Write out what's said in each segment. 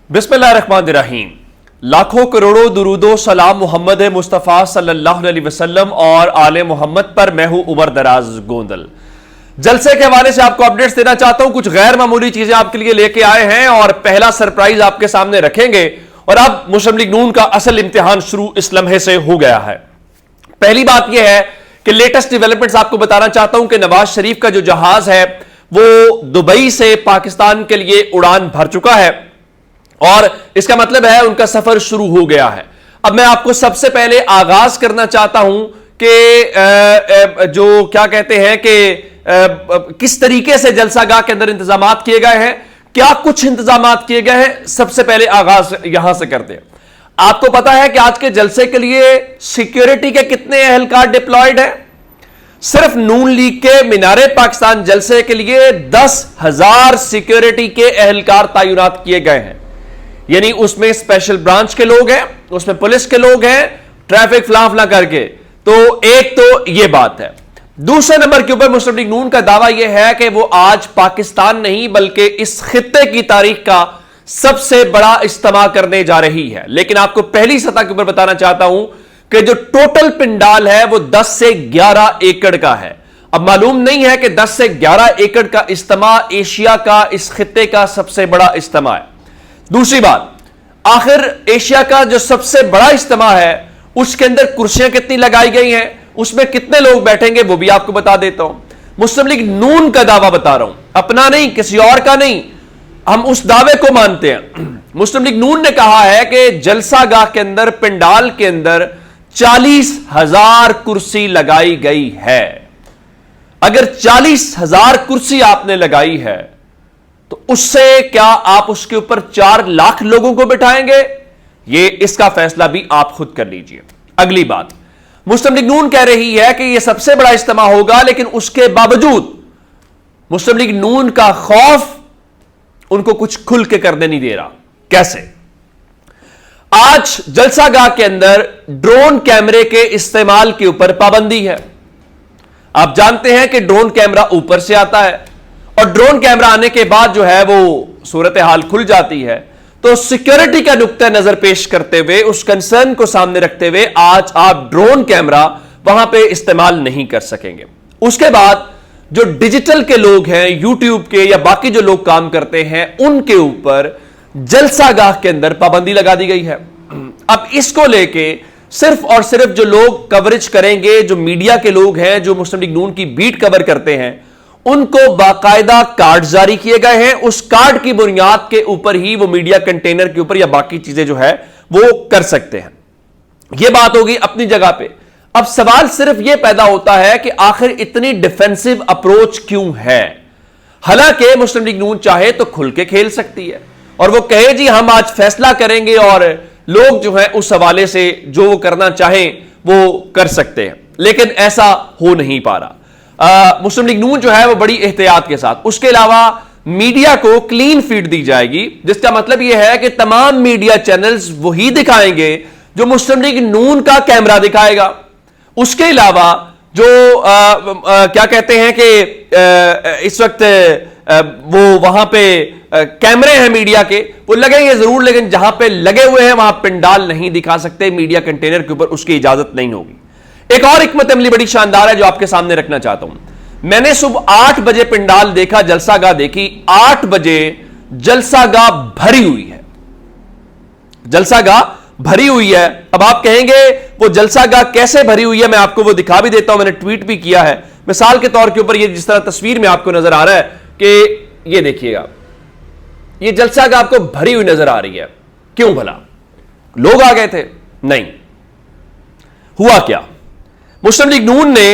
बिस्मिल्लाहिर्रहमानिर्रहीम। लाखों करोड़ों दुरूदो सलाम मोहम्मद मुस्तफ़ा सल्लल्लाहु अलैहि वसल्लम और आले मोहम्मद पर। मैं हूं उमर दराज गोंदल। जलसे के हवाले से आपको अपडेट्स देना चाहता हूं। कुछ गैर मामूली चीजें आपके लिए लेके आए हैं और पहला सरप्राइज आपके सामने रखेंगे। और अब मुस्लिम लीग नून का असल इम्तिहान शुरू इस लम्हे से हो गया है। पहली बात यह है कि लेटेस्ट डेवलपमेंट्स आपको बताना चाहता हूं कि नवाज शरीफ का जो जहाज है वो दुबई से पाकिस्तान के लिए उड़ान भर चुका है और इसका मतलब है उनका सफर शुरू हो गया है। अब मैं आपको सबसे पहले आगाज करना चाहता हूं कि जो क्या कहते हैं कि किस तरीके से जलसागाह के अंदर इंतजामात किए गए हैं, क्या कुछ इंतजामात किए गए हैं। सबसे पहले आगाज यहां से करते हैं। आपको पता है कि आज के जलसे के लिए सिक्योरिटी के कितने एहलकार डिप्लॉयड है। सिर्फ नून लीग के मीनारे पाकिस्तान जलसे के लिए 10,000 सिक्योरिटी के एहलकार तैनात किए गए हैं। यानी उसमें स्पेशल ब्रांच के लोग हैं, उसमें पुलिस के लोग हैं, ट्रैफिक फलाफला करके। तो एक तो यह बात है। दूसरे नंबर के ऊपर मुस्लिम लीग नून का दावा यह है कि वो आज पाकिस्तान नहीं बल्कि इस खित्ते की तारीख का सबसे बड़ा इज्तिमा करने जा रही है। लेकिन आपको पहली सतह के ऊपर बताना चाहता हूं कि जो टोटल पिंडाल है वो 10 से 11 एकड़ का है। अब मालूम नहीं है कि 10 से 11 एकड़ का इज्तिमा एशिया का, इस खित्ते का सबसे बड़ा इज्तिमा है। दूसरी बात, आखिर एशिया का जो सबसे बड़ा इज्तिमा है उसके अंदर कुर्सियां कितनी लगाई गई हैं, उसमें कितने लोग बैठेंगे, वो भी आपको बता देता हूं। मुस्लिम लीग नून का दावा बता रहा हूं, अपना नहीं, किसी और का नहीं। हम उस दावे को मानते हैं। मुस्लिम लीग नून ने कहा है कि जलसागाह के अंदर, पिंडाल के अंदर 40,000 कुर्सी लगाई गई है। अगर 40,000 कुर्सी आपने लगाई है तो उससे क्या आप उसके ऊपर 4 लाख लोगों को बिठाएंगे? ये इसका फैसला भी आप खुद कर लीजिए। अगली बात, मुस्लिम लीग नून कह रही है कि यह सबसे बड़ा इज्तिमा होगा, लेकिन उसके बावजूद मुस्लिम लीग नून का खौफ उनको कुछ खुल के करने नहीं दे रहा। कैसे? आज जलसागाह के अंदर ड्रोन कैमरे के इस्तेमाल के ऊपर पाबंदी है। आप जानते हैं कि ड्रोन कैमरा ऊपर से आता है और ड्रोन कैमरा आने के बाद जो है वो सूरत हाल खुल जाती है। तो सिक्योरिटी का नुक्ता नजर पेश करते हुए, उस कंसर्न को सामने रखते हुए आज आप ड्रोन कैमरा वहां पे इस्तेमाल नहीं कर सकेंगे। उसके बाद जो डिजिटल के लोग हैं, यूट्यूब के या बाकी जो लोग काम करते हैं, उनके ऊपर जलसागाह के अंदर पाबंदी लगा दी गई है। अब इसको लेके सिर्फ और सिर्फ जो लोग कवरेज करेंगे, जो मीडिया के लोग हैं, जो मुस्लिम लीग नून की बीट कवर करते हैं, उनको बाकायदा कार्ड जारी किए गए हैं। उस कार्ड की बुनियाद के ऊपर ही वो मीडिया कंटेनर के ऊपर या बाकी चीजें जो है वो कर सकते हैं। यह बात होगी अपनी जगह पे। अब सवाल सिर्फ यह पैदा होता है कि आखिर इतनी डिफेंसिव अप्रोच क्यों है। हालांकि मुस्लिम लीग नून चाहे तो खुल के खेल सकती है और वो कहे जी हम आज फैसला करेंगे और लोग जो है उस हवाले से जो वो करना चाहें वो कर सकते हैं, लेकिन ऐसा हो नहीं पा रहा। मुस्लिम लीग नून जो है वो बड़ी एहतियात के साथ, उसके अलावा मीडिया को क्लीन फीड दी जाएगी, जिसका मतलब यह है कि तमाम मीडिया चैनल्स वही दिखाएंगे जो मुस्लिम लीग नून का कैमरा दिखाएगा। उसके अलावा जो क्या कहते हैं कि इस वक्त वो वहां पे कैमरे हैं मीडिया के, वो लगेंगे जरूर, लेकिन जहां पे लगे हुए हैं वहां पिंडाल नहीं दिखा सकते मीडिया कंटेनर के ऊपर, उसकी इजाजत नहीं होगी। एक और हिकमत अमली बड़ी शानदार है जो आपके सामने रखना चाहता हूं। मैंने सुबह 8 बजे पिंडाल देखा, जलसागाह देखी, 8 बजे जलसागाह भरी हुई है। जलसागाह भरी हुई है। अब आप कहेंगे वो जलसागाह कैसे भरी हुई है, मैं आपको वो दिखा भी देता हूं, मैंने ट्वीट भी किया है। मिसाल के तौर के ऊपर ये जिस तरह तस्वीर में आपको नजर आ रहा है कि ये देखिएगा, ये जलसागाह आपको भरी हुई नजर आ रही है। क्यों भला? लोग आ गए थे? नहीं। हुआ क्या? मुस्लिम लीग नून ने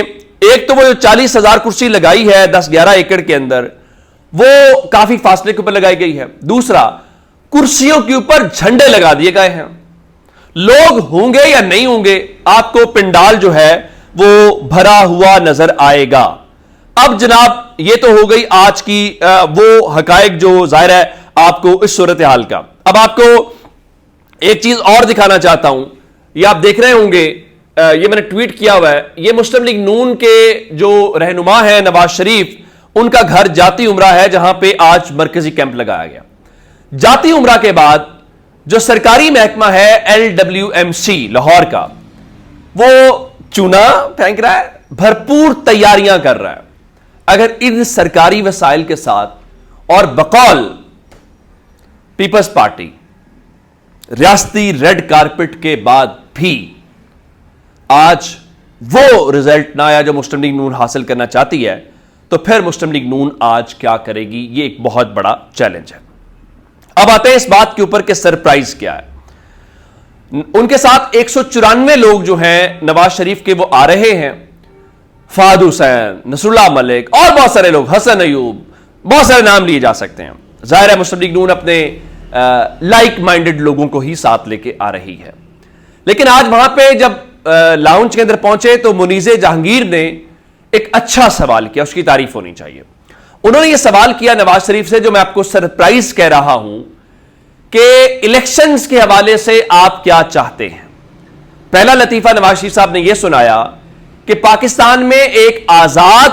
एक तो वो जो 40,000 कुर्सी लगाई है 10-11 एकड़ के अंदर, वो काफी फासले के ऊपर लगाई गई है। दूसरा, कुर्सियों के ऊपर झंडे लगा दिए गए हैं। लोग होंगे या नहीं होंगे, आपको पिंडाल जो है वो भरा हुआ नजर आएगा। अब जनाब ये तो हो गई आज की वो हकायक जो जाहिर है आपको इस सूरत हाल का। अब आपको एक चीज और दिखाना चाहता हूं, ये आप देख रहे होंगे, ये मैंने ट्वीट किया हुआ है। ये मुस्लिम लीग नून के जो रहनुमा है नवाज शरीफ, उनका घर जाती उमरा है जहां पे आज मरकजी कैंप लगाया गया। जाती उमरा के बाद جو سرکاری محکمہ ہے LWMC لاہور کا، وہ چونا پھینک رہا ہے، بھرپور تیاریاں کر رہا ہے. اگر ان سرکاری وسائل کے ساتھ اور بقول پیپلز پارٹی ریاستی ریڈ کارپٹ کے بعد بھی آج وہ رزلٹ نہ آیا جو مسلم لیگ نون حاصل کرنا چاہتی ہے، تو پھر مسلم لیگ نون آج کیا کرے گی؟ یہ ایک بہت بڑا چیلنج ہے. اب آتے ہیں اس بات کے اوپر کہ سرپرائز کیا ہے. ان کے ساتھ 194 لوگ جو ہیں نواز شریف کے وہ آ رہے ہیں، فہد حسین، نصر اللہ ملک اور بہت سارے لوگ، حسن ایوب، بہت سارے نام لیے جا سکتے ہیں. ظاہر ہے مسلم لیگ نون اپنے لائک مائنڈڈ لوگوں کو ہی ساتھ لے کے آ رہی ہے. لیکن آج وہاں پہ جب لاؤنج کے اندر پہنچے تو منیز جہانگیر نے ایک اچھا سوال کیا، اس کی تعریف ہونی چاہیے. انہوں نے یہ سوال کیا نواز شریف سے، جو میں آپ کو سرپرائز کہہ رہا ہوں، کہ الیکشنز کے حوالے سے آپ کیا چاہتے ہیں. پہلا لطیفہ نواز شریف صاحب نے یہ سنایا کہ پاکستان میں ایک آزاد،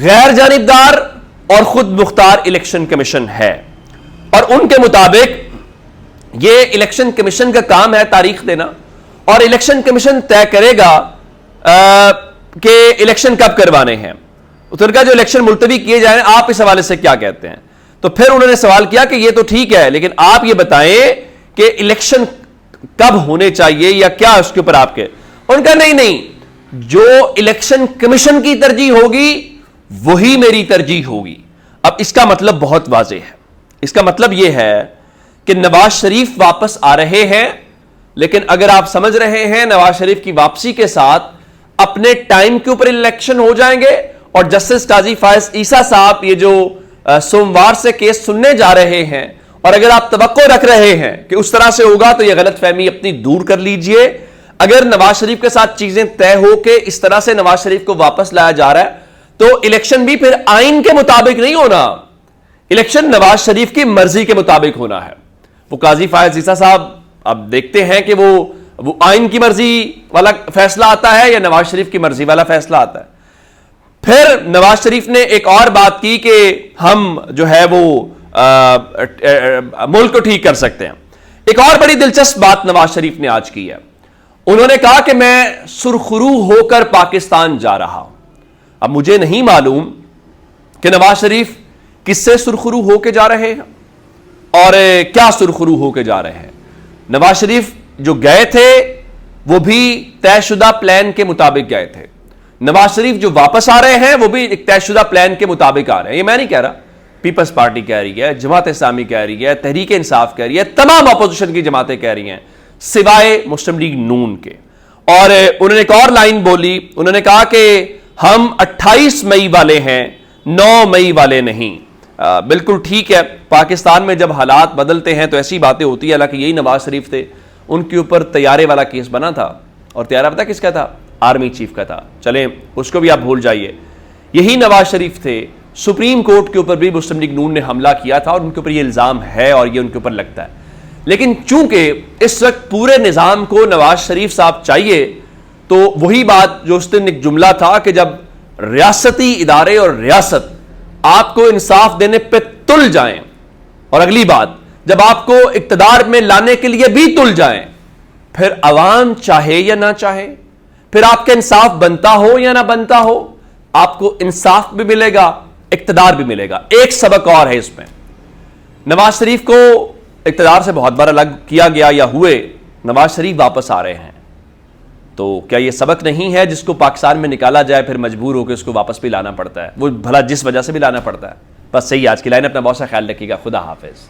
غیر جانبدار اور خود مختار الیکشن کمیشن ہے، اور ان کے مطابق یہ الیکشن کمیشن کا کام ہے تاریخ دینا، اور الیکشن کمیشن طے کرے گا کہ الیکشن کب کروانے ہیں. اتر کا جو الیکشن ملتوی کیے جائیں، آپ اس حوالے سے کیا کہتے ہیں؟ تو پھر انہوں نے سوال کیا کہ یہ تو ٹھیک ہے، لیکن آپ یہ بتائیں کہ الیکشن کب ہونے چاہیے یا کیا اس کے اوپر آپ کے. ان کا نہیں، جو الیکشن کمیشن کی ترجیح ہوگی وہی میری ترجیح ہوگی. اب اس کا مطلب بہت واضح ہے. اس کا مطلب یہ ہے کہ نواز شریف واپس آ رہے ہیں، لیکن اگر آپ سمجھ رہے ہیں نواز شریف کی واپسی کے ساتھ اپنے ٹائم کے اوپر الیکشن ہو جائیں گے، اور جسٹس قاضی فائز عیسیٰ صاحب یہ جو سوموار سے کیس سننے جا رہے ہیں، اور اگر آپ توقع رکھ رہے ہیں کہ اس طرح سے ہوگا، تو یہ غلط فہمی اپنی دور کر لیجئے. اگر نواز شریف کے ساتھ چیزیں طے ہو کہ اس طرح سے نواز شریف کو واپس لایا جا رہا ہے، تو الیکشن بھی پھر آئین کے مطابق نہیں ہونا، الیکشن نواز شریف کی مرضی کے مطابق ہونا ہے. وہ قاضی فائز عیسیٰ صاحب اب دیکھتے ہیں کہ وہ آئین کی مرضی والا فیصلہ آتا ہے یا نواز شریف کی مرضی والا فیصلہ آتا ہے. پھر نواز شریف نے ایک اور بات کی کہ ہم جو ہے وہ ملک کو ٹھیک کر سکتے ہیں. ایک اور بڑی دلچسپ بات نواز شریف نے آج کی ہے. انہوں نے کہا کہ میں سرخرو ہو کر پاکستان جا رہا ہوں. اب مجھے نہیں معلوم کہ نواز شریف کس سے سرخرو ہو کے جا رہے ہیں اور کیا سرخرو ہو کے جا رہے ہیں. نواز شریف جو گئے تھے وہ بھی طے شدہ پلان کے مطابق گئے تھے. نواز شریف جو واپس آ رہے ہیں وہ بھی ایک طے شدہ پلان کے مطابق آ رہے ہیں. یہ میں نہیں کہہ رہا، پیپلز پارٹی کہہ رہی ہے، جماعت اسلامی کہہ رہی ہے، تحریک انصاف کہہ رہی ہے، تمام اپوزیشن کی جماعتیں کہہ رہی ہیں سوائے مسلم لیگ نون کے. اور انہوں نے ایک اور لائن بولی، انہوں نے کہا کہ ہم 28 مئی والے ہیں، 9 مئی والے نہیں. بالکل ٹھیک ہے، پاکستان میں جب حالات بدلتے ہیں تو ایسی باتیں ہوتی ہیں. حالانکہ یہی نواز شریف تھے، ان کے اوپر طیارے والا کیس بنا تھا، اور طیارہ پتہ کس کا تھا؟ آرمی چیف کا تھا. چلیں اس کو بھی آپ بھول جائیے. یہی نواز شریف تھے، سپریم کورٹ کے اوپر بھی مسلم لیگ نون نے حملہ کیا تھا، اور ان کے اوپر یہ الزام ہے اور یہ ان کے اوپر لگتا ہے. لیکن چونکہ اس وقت پورے نظام کو نواز شریف صاحب چاہیے، تو وہی بات جو اس دن ایک جملہ تھا کہ جب ریاستی ادارے اور ریاست آپ کو انصاف دینے پہ تل جائیں، اور اگلی بات جب آپ کو اقتدار میں لانے کے لیے بھی تل جائیں، پھر عوام چاہے یا نہ چاہے، پھر آپ کا انصاف بنتا ہو یا نہ بنتا ہو، آپ کو انصاف بھی ملے گا، اقتدار بھی ملے گا. ایک سبق اور ہے اس میں. نواز شریف کو اقتدار سے بہت بار الگ کیا گیا یا ہوئے، نواز شریف واپس آ رہے ہیں، تو کیا یہ سبق نہیں ہے جس کو پاکستان میں نکالا جائے پھر مجبور ہو کے اس کو واپس بھی لانا پڑتا ہے، وہ بھلا جس وجہ سے بھی لانا پڑتا ہے. بس صحیح. آج کی لائن اپنا بہت سا خیال رکھیے گا. خدا حافظ.